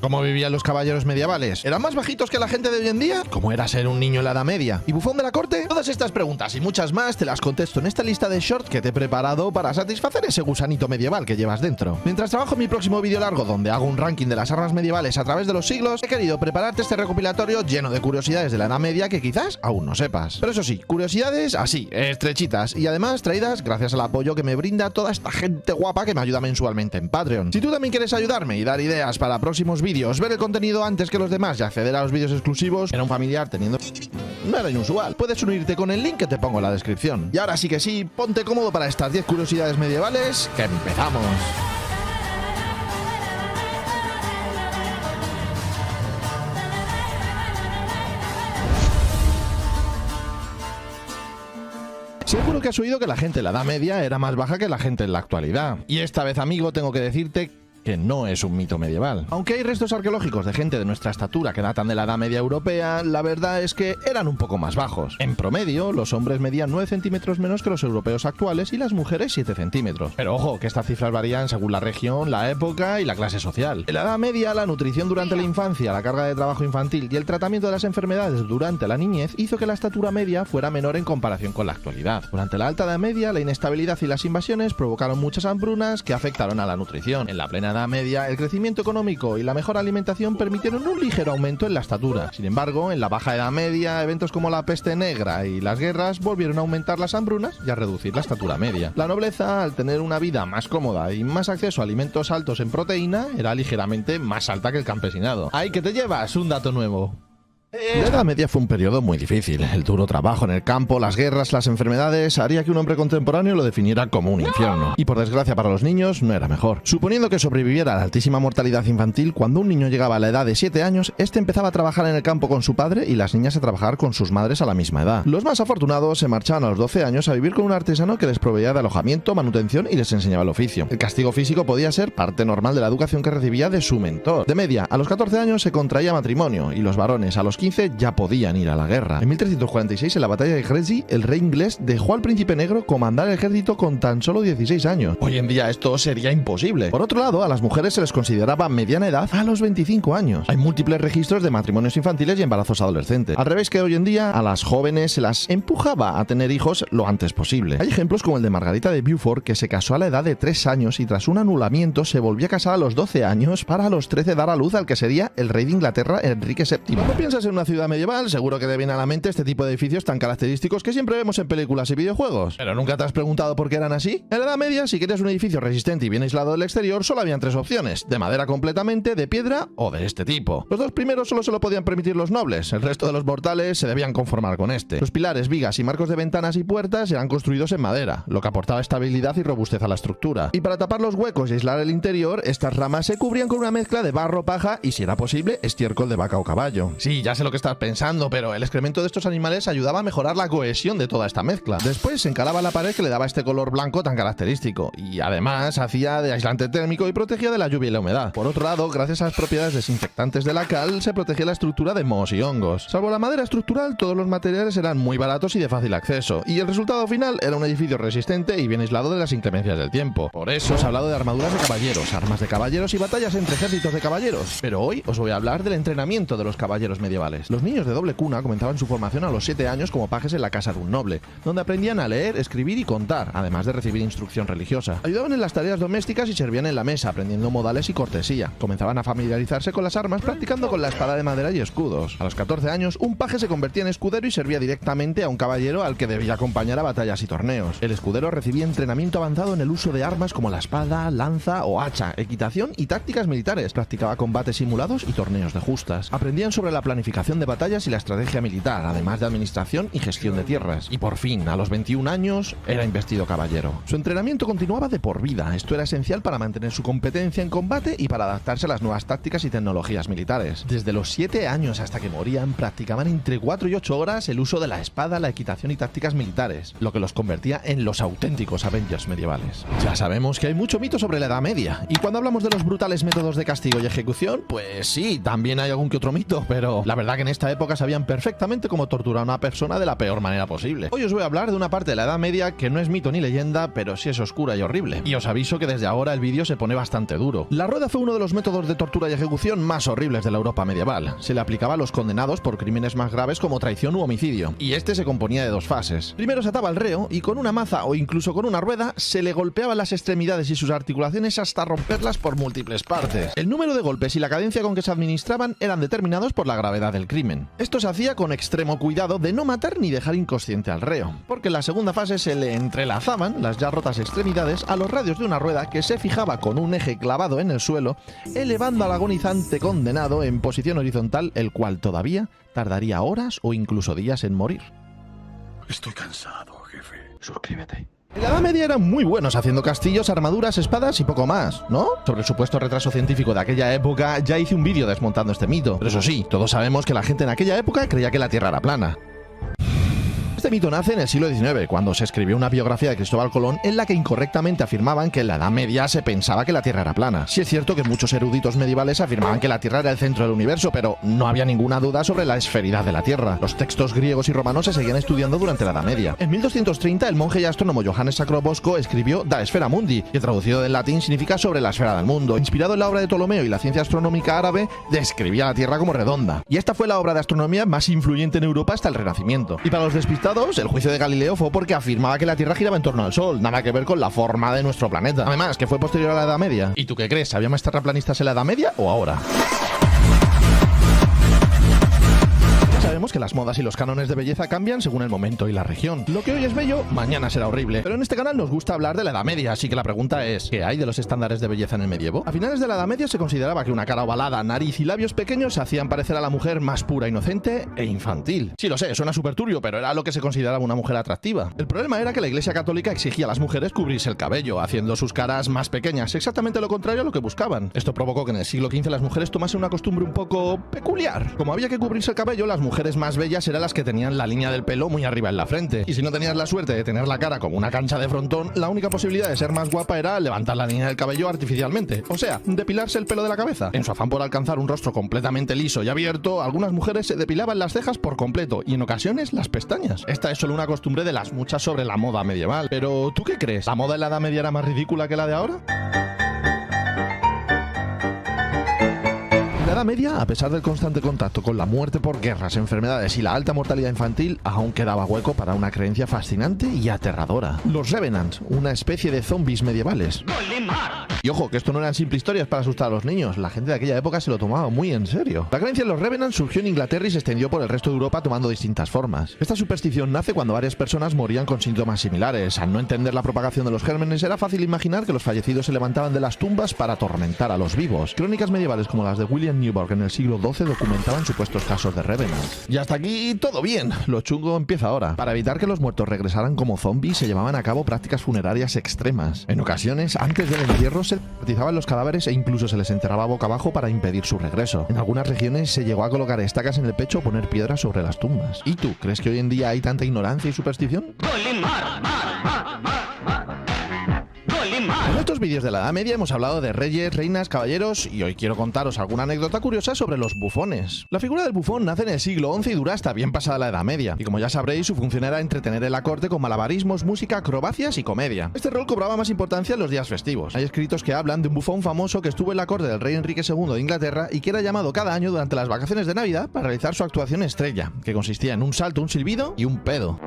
¿Cómo vivían los caballeros medievales? ¿Eran más bajitos que la gente de hoy en día? ¿Cómo era ser un niño en la Edad Media? ¿Y bufón de la corte? Todas estas preguntas y muchas más te las contesto en esta lista de shorts que te he preparado para satisfacer ese gusanito medieval que llevas dentro. Mientras trabajo en mi próximo vídeo largo donde hago un ranking de las armas medievales a través de los siglos, he querido prepararte este recopilatorio lleno de curiosidades de la Edad Media que quizás aún no sepas. Pero eso sí, curiosidades así, estrechitas, y además traídas gracias al apoyo que me brinda toda esta gente guapa que me ayuda mensualmente en Patreon. Si tú también quieres ayudarme y dar ideas para próximos vídeos, ver el contenido antes que los demás y acceder a los vídeos exclusivos, era un familiar teniendo... no era inusual. Puedes unirte con el link que te pongo en la descripción. Y ahora sí que sí, ponte cómodo para estas 10 curiosidades medievales, que empezamos. Seguro que has oído que la gente en la Edad Media era más baja que la gente en la actualidad. Y esta vez, amigo, tengo que decirte que no es un mito medieval. Aunque hay restos arqueológicos de gente de nuestra estatura que datan de la Edad Media europea, la verdad es que eran un poco más bajos. En promedio, los hombres medían 9 centímetros menos que los europeos actuales y las mujeres 7 centímetros. Pero ojo, que estas cifras varían según la región, la época y la clase social. En la Edad Media, la nutrición durante la infancia, la carga de trabajo infantil y el tratamiento de las enfermedades durante la niñez hizo que la estatura media fuera menor en comparación con la actualidad. Durante la Alta Edad Media, la inestabilidad y las invasiones provocaron muchas hambrunas que afectaron a la nutrición. En la plena Edad Media, el crecimiento económico y la mejor alimentación permitieron un ligero aumento en la estatura. Sin embargo, en la Baja Edad Media, eventos como la peste negra y las guerras volvieron a aumentar las hambrunas y a reducir la estatura media. La nobleza, al tener una vida más cómoda y más acceso a alimentos altos en proteína, era ligeramente más alta que el campesinado. ¡Ay, que te llevas! Un dato nuevo. La Edad Media fue un periodo muy difícil. El duro trabajo en el campo, las guerras, las enfermedades haría que un hombre contemporáneo lo definiera como un infierno. Y por desgracia para los niños no era mejor. Suponiendo que sobreviviera a la altísima mortalidad infantil, cuando un niño llegaba a la edad de 7 años, este empezaba a trabajar en el campo con su padre y las niñas a trabajar con sus madres a la misma edad. Los más afortunados se marchaban a los 12 años a vivir con un artesano que les proveía de alojamiento, manutención y les enseñaba el oficio. El castigo físico podía ser parte normal de la educación que recibía de su mentor. De media, a los 14 años se contraía matrimonio y los varones a los 15 ya podían ir a la guerra. En 1346, en la batalla de Crecy, el rey inglés dejó al príncipe negro comandar el ejército con tan solo 16 años. Hoy en día esto sería imposible. Por otro lado, a las mujeres se les consideraba mediana edad a los 25 años. Hay múltiples registros de matrimonios infantiles y embarazos adolescentes. Al revés que hoy en día, a las jóvenes se las empujaba a tener hijos lo antes posible. Hay ejemplos como el de Margarita de Beaufort, que se casó a la edad de 3 años y tras un anulamiento se volvió a casar a los 12 años para a los 13 dar a luz al que sería el rey de Inglaterra, Enrique VII. Cuando piensas en una ciudad medieval, seguro que te viene a la mente este tipo de edificios tan característicos que siempre vemos en películas y videojuegos. ¿Pero nunca te has preguntado por qué eran así? En la Edad Media, si querías un edificio resistente y bien aislado del exterior, solo habían 3 opciones: de madera completamente, de piedra o de este tipo. Los 2 primeros solo se lo podían permitir los nobles, el resto de los mortales se debían conformar con este. Los pilares, vigas y marcos de ventanas y puertas eran construidos en madera, lo que aportaba estabilidad y robustez a la estructura. Y para tapar los huecos y aislar el interior, estas ramas se cubrían con una mezcla de barro, paja y, si era posible, estiércol de vaca o caballo. Sí, ya sé lo que estás pensando, pero el excremento de estos animales ayudaba a mejorar la cohesión de toda esta mezcla. Después se encalaba la pared que le daba este color blanco tan característico y además hacía de aislante térmico y protegía de la lluvia y la humedad. Por otro lado, gracias a las propiedades desinfectantes de la cal, se protegía la estructura de mohos y hongos. Salvo la madera estructural, todos los materiales eran muy baratos y de fácil acceso, y el resultado final era un edificio resistente y bien aislado de las inclemencias del tiempo. Por eso os he hablado de armaduras de caballeros, armas de caballeros y batallas entre ejércitos de caballeros. Pero hoy os voy a hablar del entrenamiento de los caballeros medievales. Los niños de doble cuna comenzaban su formación a los 7 años como pajes en la casa de un noble, donde aprendían a leer, escribir y contar, además de recibir instrucción religiosa. Ayudaban en las tareas domésticas y servían en la mesa, aprendiendo modales y cortesía. Comenzaban a familiarizarse con las armas, practicando con la espada de madera y escudos. A los 14 años, un paje se convertía en escudero y servía directamente a un caballero al que debía acompañar a batallas y torneos. El escudero recibía entrenamiento avanzado en el uso de armas como la espada, lanza o hacha, equitación y tácticas militares. Practicaba combates simulados y torneos de justas. Aprendían sobre la planificación de batallas y la estrategia militar, además de administración y gestión de tierras. Y por fin, a los 21 años, era investido caballero. Su entrenamiento continuaba de por vida. Esto era esencial para mantener su competencia en combate y para adaptarse a las nuevas tácticas y tecnologías militares. Desde los 7 años hasta que morían, practicaban entre 4 y 8 horas el uso de la espada, la equitación y tácticas militares, lo que los convertía en los auténticos Avengers medievales. Ya sabemos que hay mucho mito sobre la Edad Media, y cuando hablamos de los brutales métodos de castigo y ejecución, pues sí, también hay algún que otro mito, pero la verdad verdad que en esta época sabían perfectamente cómo torturar a una persona de la peor manera posible. Hoy os voy a hablar de una parte de la Edad Media que no es mito ni leyenda, pero sí es oscura y horrible. Y os aviso que desde ahora el vídeo se pone bastante duro. La rueda fue uno de los métodos de tortura y ejecución más horribles de la Europa medieval. Se le aplicaba a los condenados por crímenes más graves como traición u homicidio. Y este se componía de dos fases. Primero se ataba al reo y con una maza o incluso con una rueda se le golpeaban las extremidades y sus articulaciones hasta romperlas por múltiples partes. El número de golpes y la cadencia con que se administraban eran determinados por la gravedad del crimen. Esto se hacía con extremo cuidado de no matar ni dejar inconsciente al reo, porque en la segunda fase se le entrelazaban las ya rotas extremidades a los radios de una rueda que se fijaba con un eje clavado en el suelo, elevando al agonizante condenado en posición horizontal, el cual todavía tardaría horas o incluso días en morir. Estoy cansado, jefe. Suscríbete. En la Edad Media eran muy buenos haciendo castillos, armaduras, espadas y poco más, ¿no? Sobre el supuesto retraso científico de aquella época ya hice un vídeo desmontando este mito. Pero eso sí, todos sabemos que la gente en aquella época creía que la Tierra era plana. Este mito nace en el siglo XIX, cuando se escribió una biografía de Cristóbal Colón en la que incorrectamente afirmaban que en la Edad Media se pensaba que la Tierra era plana. Sí es cierto que muchos eruditos medievales afirmaban que la Tierra era el centro del universo, pero no había ninguna duda sobre la esferidad de la Tierra. Los textos griegos y romanos se seguían estudiando durante la Edad Media. En 1230, el monje y astrónomo Johannes Sacrobosco escribió Da Sfera Mundi, que traducido del latín significa sobre la esfera del mundo. Inspirado en la obra de Ptolomeo y la ciencia astronómica árabe, describía la Tierra como redonda. Y esta fue la obra de astronomía más influyente en Europa hasta el Renacimiento. Y para los despistados, el juicio de Galileo fue porque afirmaba que la Tierra giraba en torno al Sol, nada que ver con la forma de nuestro planeta. Además, que fue posterior a la Edad Media. ¿Y tú qué crees? ¿Había más terraplanistas en la Edad Media o ahora? Sabemos que las modas y los cánones de belleza cambian según el momento y la región. Lo que hoy es bello, mañana será horrible. Pero en este canal nos gusta hablar de la Edad Media, así que la pregunta es, ¿qué hay de los estándares de belleza en el medievo? A finales de la Edad Media se consideraba que una cara ovalada, nariz y labios pequeños hacían parecer a la mujer más pura, inocente e infantil. Sí, lo sé, suena súper turbio, pero era lo que se consideraba una mujer atractiva. El problema era que la Iglesia Católica exigía a las mujeres cubrirse el cabello, haciendo sus caras más pequeñas, exactamente lo contrario a lo que buscaban. Esto provocó que en el siglo XV las mujeres tomasen una costumbre un poco peculiar. Como había que cubrirse el cabello, las mujeres más bellas eran las que tenían la línea del pelo muy arriba en la frente. Y si no tenías la suerte de tener la cara como una cancha de frontón, la única posibilidad de ser más guapa era levantar la línea del cabello artificialmente. O sea, depilarse el pelo de la cabeza. En su afán por alcanzar un rostro completamente liso y abierto, algunas mujeres se depilaban las cejas por completo y en ocasiones las pestañas. Esta es solo una costumbre de las muchas sobre la moda medieval. Pero, ¿tú qué crees? ¿La moda en la Edad Media era más ridícula que la de ahora? En la Edad Media, a pesar del constante contacto con la muerte por guerras, enfermedades y la alta mortalidad infantil, aún quedaba hueco para una creencia fascinante y aterradora. Los Revenants, una especie de zombies medievales. Y ojo, que esto no eran simples historias para asustar a los niños, la gente de aquella época se lo tomaba muy en serio. La creencia en los Revenants surgió en Inglaterra y se extendió por el resto de Europa tomando distintas formas. Esta superstición nace cuando varias personas morían con síntomas similares. Al no entender la propagación de los gérmenes, era fácil imaginar que los fallecidos se levantaban de las tumbas para atormentar a los vivos. Crónicas medievales como las de William Newburgh en el siglo XII documentaban supuestos casos de Revenants. Y hasta aquí todo bien, lo chungo empieza ahora. Para evitar que los muertos regresaran como zombies, se llevaban a cabo prácticas funerarias extremas. En ocasiones, antes del entierro, se descuartizaban los cadáveres e incluso se les enterraba boca abajo para impedir su regreso. En algunas regiones se llegó a colocar estacas en el pecho o poner piedras sobre las tumbas. ¿Y tú, crees que hoy en día hay tanta ignorancia y superstición? En estos vídeos de la Edad Media hemos hablado de reyes, reinas, caballeros y hoy quiero contaros alguna anécdota curiosa sobre los bufones. La figura del bufón nace en el siglo XI y dura hasta bien pasada la Edad Media. Y como ya sabréis, su función era entretener en la corte con malabarismos, música, acrobacias y comedia. Este rol cobraba más importancia en los días festivos. Hay escritos que hablan de un bufón famoso que estuvo en la corte del rey Enrique II de Inglaterra y que era llamado cada año durante las vacaciones de Navidad para realizar su actuación estrella, que consistía en un salto, un silbido y un pedo.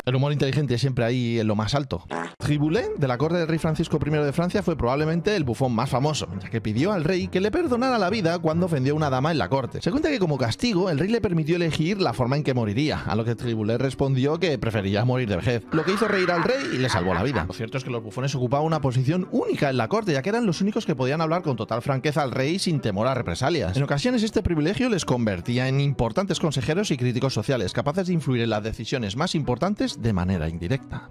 El humor inteligente siempre ahí en lo más alto. Triboulet, de la corte del rey Francisco I de Francia, fue probablemente el bufón más famoso, ya que pidió al rey que le perdonara la vida cuando ofendió a una dama en la corte. Se cuenta que como castigo, el rey le permitió elegir la forma en que moriría, a lo que Triboulet respondió que prefería morir de vejez, lo que hizo reír al rey y le salvó la vida. Lo cierto es que los bufones ocupaban una posición única en la corte, ya que eran los únicos que podían hablar con total franqueza al rey sin temor a represalias. En ocasiones este privilegio les convertía en importantes consejeros y críticos sociales, capaces de influir en las decisiones más importantes de manera indirecta.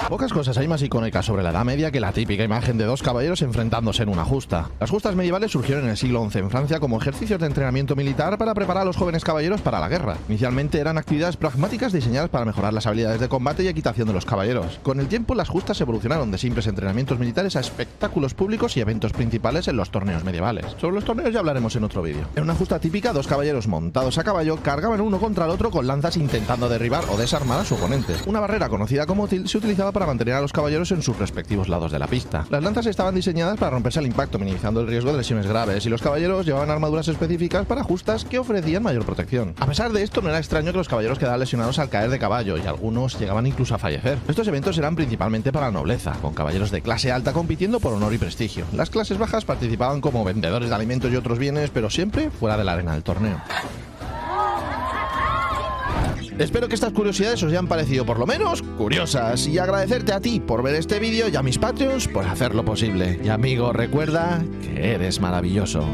Pocas cosas hay más icónicas sobre la Edad Media que la típica imagen de dos caballeros enfrentándose en una justa. Las justas medievales surgieron en el siglo XI en Francia como ejercicios de entrenamiento militar para preparar a los jóvenes caballeros para la guerra. Inicialmente eran actividades pragmáticas diseñadas para mejorar las habilidades de combate y equitación de los caballeros. Con el tiempo, las justas evolucionaron de simples entrenamientos militares a espectáculos públicos y eventos principales en los torneos medievales. Sobre los torneos ya hablaremos en otro vídeo. En una justa típica, dos caballeros montados a caballo cargaban uno contra el otro con lanzas intentando derribar o desarmar a su oponente. Una barrera conocida como til se utilizaba para mantener a los caballeros en sus respectivos lados de la pista. Las lanzas estaban diseñadas para romperse al impacto, minimizando el riesgo de lesiones graves, y los caballeros llevaban armaduras específicas para justas que ofrecían mayor protección. A pesar de esto, no era extraño que los caballeros quedaran lesionados al caer de caballo, y algunos llegaban incluso a fallecer. Estos eventos eran principalmente para la nobleza, con caballeros de clase alta compitiendo por honor y prestigio. Las clases bajas participaban como vendedores de alimentos y otros bienes, pero siempre fuera de la arena del torneo. Espero que estas curiosidades os hayan parecido por lo menos curiosas, y agradecerte a ti por ver este vídeo y a mis Patreons por hacerlo posible. Y amigo, recuerda que eres maravilloso.